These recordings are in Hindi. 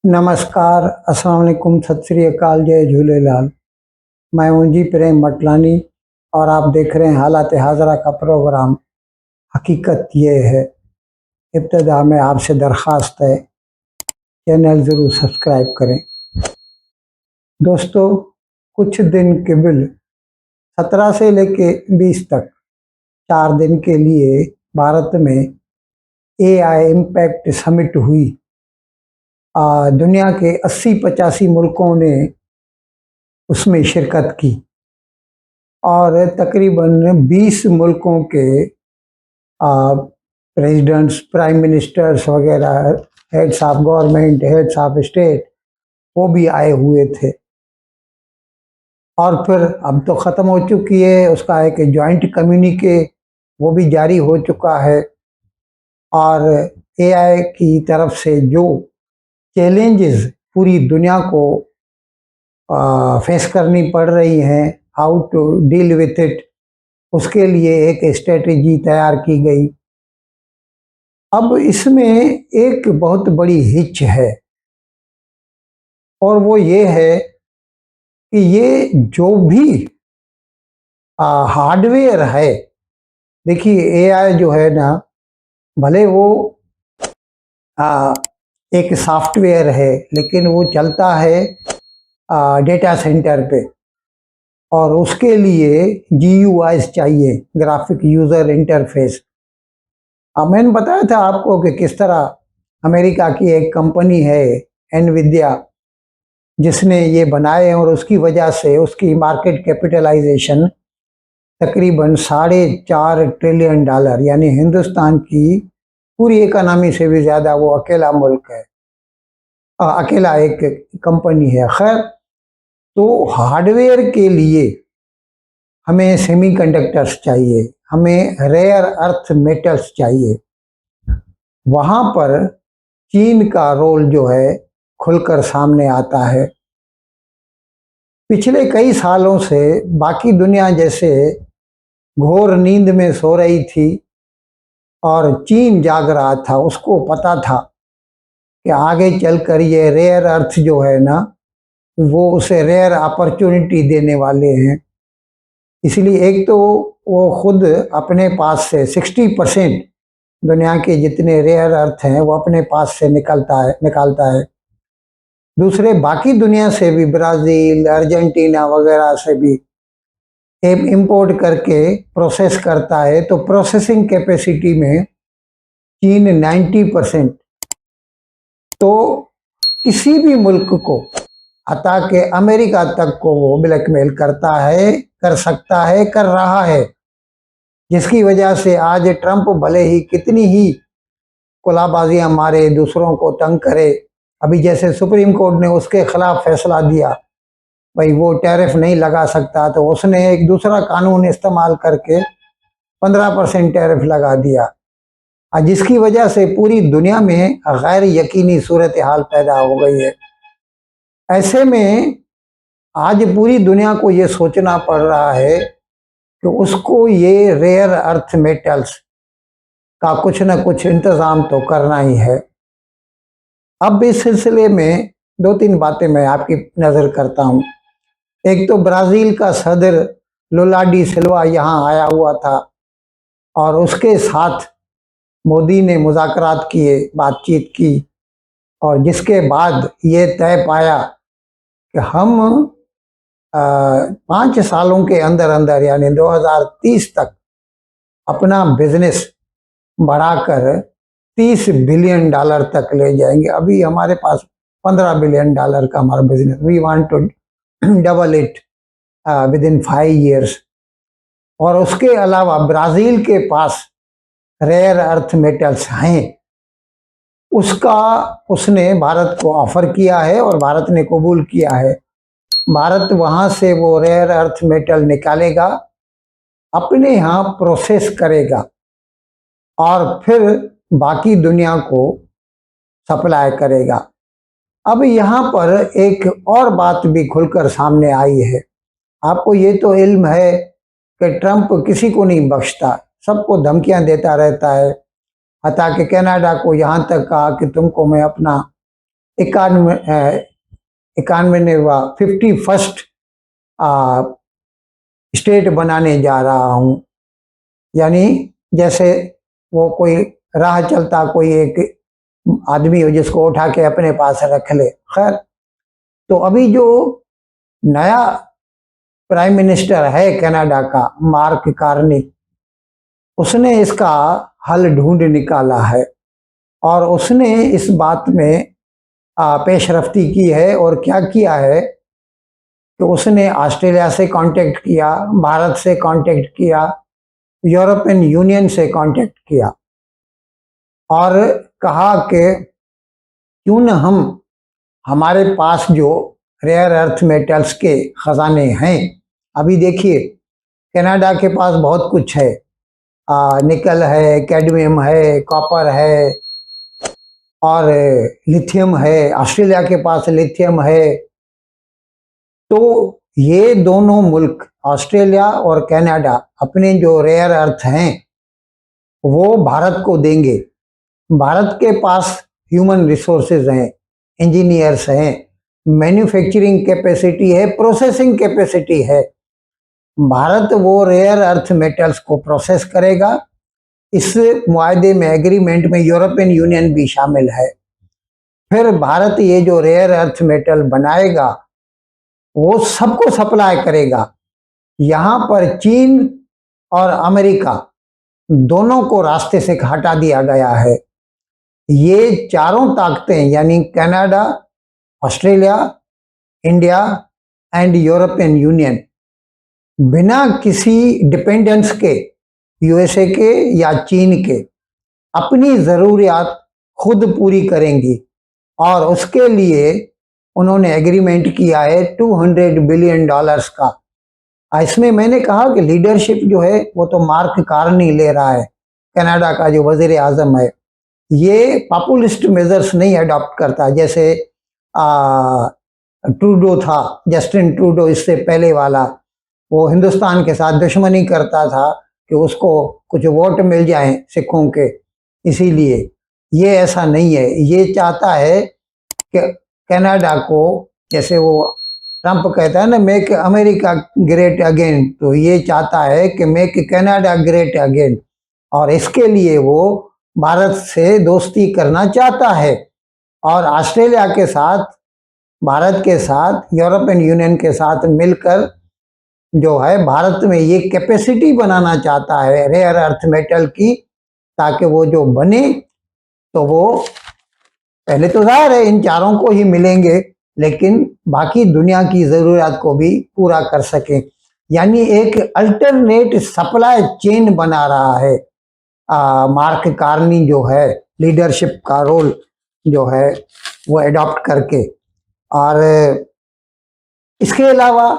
नमस्कार, अस्सलाम वालेकुम, सत श्री अकाल, जय झूलेलाल। मैं हूं जी प्रेम मटलानी और आप देख रहे हैं हालात हाजरा का प्रोग्राम। हकीकत ये है, इब्तिदा में आपसे दरख्वास्त है, चैनल ज़रूर सब्सक्राइब करें। दोस्तों, कुछ दिन कबल 17 से लेके 20 तक 4 दिन के लिए भारत में एआई इम्पैक्ट समिट हुई। दुनिया के 80-85 मुल्कों ने उसमें शिरकत की और तकरीबन 20 मुल्कों के प्रेसिडेंट्स, प्राइम मिनिस्टर्स वगैरह, heads of government, heads of state, वो भी आए हुए थे। और फिर अब तो ख़त्म हो चुकी है, उसका एक जॉइंट कम्युनिके वो भी जारी हो चुका है। और एआई की तरफ से जो चैलेंजेस पूरी दुनिया को फेस करनी पड़ रही हैं, how to deal with it, उसके लिए एक स्ट्रेटजी तैयार की गई। अब इसमें एक बहुत बड़ी हिच है और वो ये है कि ये जो भी हार्डवेयर है, देखिए एआई जो है ना, भले वो आ, एक सॉफ्टवेयर है लेकिन वो चलता है डेटा सेंटर पे और उसके लिए जीयूआईस चाहिए, ग्राफिक यूज़र इंटरफेस। मैंने बताया था आपको कि किस तरह अमेरिका की एक कंपनी है एनविडिया, जिसने ये बनाए और उसकी वजह से उसकी मार्केट कैपिटलाइजेशन तकरीबन $4.5 ट्रिलियन, यानी हिंदुस्तान की पूरी इकोनॉमी से भी ज़्यादा वो अकेला मुल्क है, अकेला एक कंपनी है। खैर, तो हार्डवेयर के लिए हमें सेमीकंडक्टर्स चाहिए, हमें रेयर अर्थ मेटल्स चाहिए। वहाँ पर चीन का रोल जो है खुलकर सामने आता है। पिछले कई सालों से बाकी दुनिया जैसे घोर नींद में सो रही थी और चीन जाग रहा था। उसको पता था कि आगे चलकर ये रेयर अर्थ जो है ना, वो उसे रेयर अपॉर्चुनिटी देने वाले हैं। इसलिए एक तो वो खुद अपने पास से 60% दुनिया के जितने रेयर अर्थ हैं वो अपने पास से निकालता है। दूसरे बाकी दुनिया से भी, ब्राज़ील, अर्जेंटीना वगैरह से भी इंपोर्ट करके प्रोसेस करता है। तो प्रोसेसिंग कैपेसिटी में चीन 90%। तो किसी भी मुल्क को, हता कि अमेरिका तक को वो ब्लैकमेल करता है, कर सकता है, कर रहा है। जिसकी वजह से आज ट्रंप भले ही कितनी ही कुलाबाजियां मारे, दूसरों को तंग करे, अभी जैसे सुप्रीम कोर्ट ने उसके खिलाफ फैसला दिया, भाई वो टैरिफ नहीं लगा सकता, तो उसने एक दूसरा कानून इस्तेमाल करके 15% टैरिफ लगा दिया, जिसकी वजह से पूरी दुनिया में गैर यकीनी सूरत हाल पैदा हो गई है। ऐसे में आज पूरी दुनिया को ये सोचना पड़ रहा है कि उसको ये रेयर अर्थ मेटल्स का कुछ न कुछ इंतज़ाम तो करना ही है। अब इस सिलसिले में 2-3 बातें मैं आपकी नज़र करता हूँ। एक तो ब्राज़ील का सदर लुला डी सिल्वा यहाँ आया हुआ था और उसके साथ मोदी ने मुज़ाकरात किए, बातचीत की, और जिसके बाद ये तय पाया कि हम 5 सालों के अंदर अंदर, यानी 2030 तक अपना बिजनेस बढ़ाकर $30 बिलियन तक ले जाएंगे। अभी हमारे पास $15 बिलियन का हमारा business, we want to double it within 5 years. और उसके अलावा ब्राज़ील के पास रेयर अर्थ मेटल्स हैं, उसका उसने भारत को ऑफर किया है और भारत ने कबूल किया है। भारत वहाँ से वो रेयर अर्थ मेटल निकालेगा, अपने यहाँ प्रोसेस करेगा और फिर बाकी दुनिया को सप्लाई करेगा। अब यहाँ पर एक और बात भी खुलकर सामने आई है। आपको ये तो इल्म है कि ट्रंप किसी को नहीं बख्शता, सबको धमकियां देता रहता है। हता कि कनाडा को यहाँ तक कहा कि तुमको मैं अपना इक्यानवेवा 51st स्टेट बनाने जा रहा हूँ। यानी जैसे वो कोई राह चलता कोई एक आदमी हो जिसको उठा के अपने पास रख ले। खैर, तो अभी जो नया प्राइम मिनिस्टर है कनाडा का, मार्क कार्नी, उसने इसका हल ढूंढ निकाला है और उसने इस बात में पेशरफ्ती की है। और क्या किया है कि उसने ऑस्ट्रेलिया से कांटेक्ट किया, भारत से कांटेक्ट किया, यूरोपियन यूनियन से कांटेक्ट किया और कहा कि क्यों न हम हमारे पास जो रेयर अर्थ मेटल्स के खजाने हैं, अभी देखिए कनाडा के पास बहुत कुछ है, निकल है, कैडमियम है, कॉपर है और लिथियम है। ऑस्ट्रेलिया के पास लिथियम है। तो ये दोनों मुल्क ऑस्ट्रेलिया और कनाडा अपने जो रेयर अर्थ हैं वो भारत को देंगे। भारत के पास ह्यूमन रिसोर्सेज हैं, इंजीनियर्स हैं, मैन्युफैक्चरिंग कैपेसिटी है, प्रोसेसिंग कैपेसिटी है। भारत वो रेयर अर्थ मेटल्स को प्रोसेस करेगा। इस मुआहदे में, एग्रीमेंट में यूरोपियन यूनियन भी शामिल है। फिर भारत ये जो रेयर अर्थ मेटल बनाएगा वो सबको सप्लाई करेगा। यहाँ पर चीन और अमेरिका दोनों को रास्ते से हटा दिया गया है। ये चारों ताकतें यानी Canada, Australia, India and European union बिना किसी डिपेंडेंस के, यूएसए के या चीन के, अपनी ज़रूरियात खुद पूरी करेंगी। और उसके लिए उन्होंने एग्रीमेंट किया है $200 बिलियन का। इसमें मैंने कहा कि लीडरशिप जो है वो तो मार्क कार्नी ले रहा है, कनाडा का जो वजीर आजम है। ये पॉपुलिस्ट मेजर्स नहीं अडॉप्ट करता, जैसे ट्रूडो था, जस्टिन ट्रूडो इससे पहले वाला, वो हिंदुस्तान के साथ दुश्मनी करता था कि उसको कुछ वोट मिल जाएं सिखों के, इसीलिए। ये ऐसा नहीं है। ये चाहता है कि कनाडा को, जैसे वो ट्रंप कहता है ना मेक अमेरिका ग्रेट अगेन, तो ये चाहता है कि मेक कनाडा ग्रेट अगेन। और इसके लिए वो भारत से दोस्ती करना चाहता है और ऑस्ट्रेलिया के साथ, भारत के साथ, यूरोपियन यूनियन के साथ मिलकर जो है भारत में ये कैपेसिटी बनाना चाहता है रेयर अर्थ मेटल की, ताकि वो जो बने तो वो पहले तो जाहिर है इन चारों को ही मिलेंगे, लेकिन बाकी दुनिया की ज़रूरत को भी पूरा कर सकें। यानी एक अल्टरनेट सप्लाई चेन बना रहा है मार्क कार्नी जो है, लीडरशिप का रोल जो है वो एडॉप्ट करके। और इसके अलावा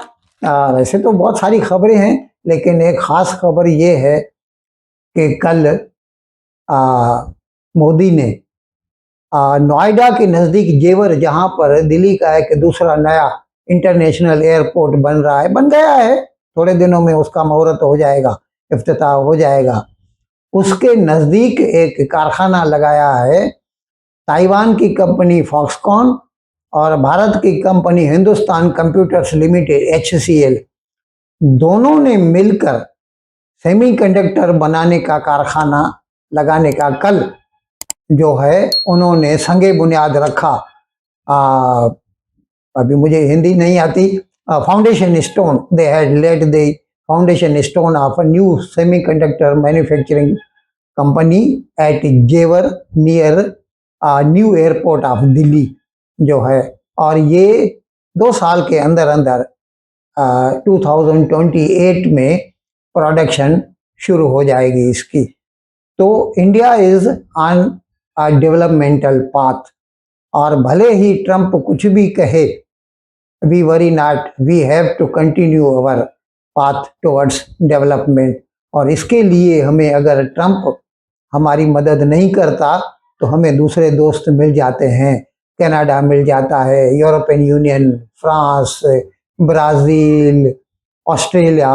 वैसे तो बहुत सारी खबरें हैं, लेकिन एक ख़ास खबर ये है कि कल मोदी ने नोएडा के नज़दीक जेवर, जहां पर दिल्ली का एक दूसरा नया इंटरनेशनल एयरपोर्ट बन रहा है, बन गया है, थोड़े दिनों में उसका मुहूर्त हो जाएगा, इफ्तिताह हो जाएगा, उसके नज़दीक एक कारखाना लगाया है ताइवान की कंपनी फॉक्सकॉन और भारत की company Hindustan computers limited HCL, दोनों ने मिलकर सेमीकंडक्टर बनाने का कारखाना लगाने का कल जो है उन्होंने संगे बुनियाद रखा। अभी मुझे हिंदी नहीं आती, foundation stone, they had laid the foundation stone of a new semiconductor manufacturing company at Jewar near new airport of Delhi जो है। और ये 2 साल के अंदर अंदर 2028 में प्रोडक्शन शुरू हो जाएगी इसकी। तो India is on a developmental path, और भले ही ट्रंप कुछ भी कहे, we worry not, we have to continue our path towards development. और इसके लिए हमें, अगर ट्रंप हमारी मदद नहीं करता तो हमें दूसरे दोस्त मिल जाते हैं, कनाडा मिल जाता है, European Union, France, Brazil, Australia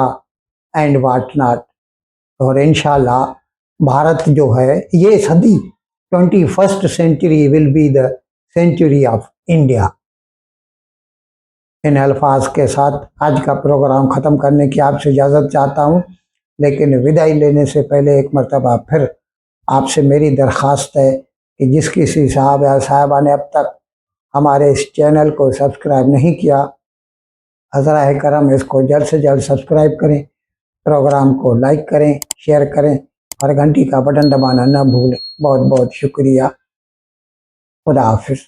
and what not. और इंशाल्लाह भारत जो है ये सदी 21st century will be the century of India. इन अल्फाज के साथ आज का प्रोग्राम ख़त्म करने की आपसे इजाज़त चाहता हूँ, लेकिन विदाई लेने से पहले एक मरतबा फिर आपसे मेरी दरख्वास्त है कि जिस किसी साहब या साहिबा ने अब तक हमारे इस चैनल को सब्सक्राइब नहीं किया, हज़रा करम इसको जल्द से जल्द सब्सक्राइब करें, प्रोग्राम को लाइक करें, शेयर करें और घंटी का बटन दबाना न भूलें। बहुत बहुत शुक्रिया। खुदा हाफिज़।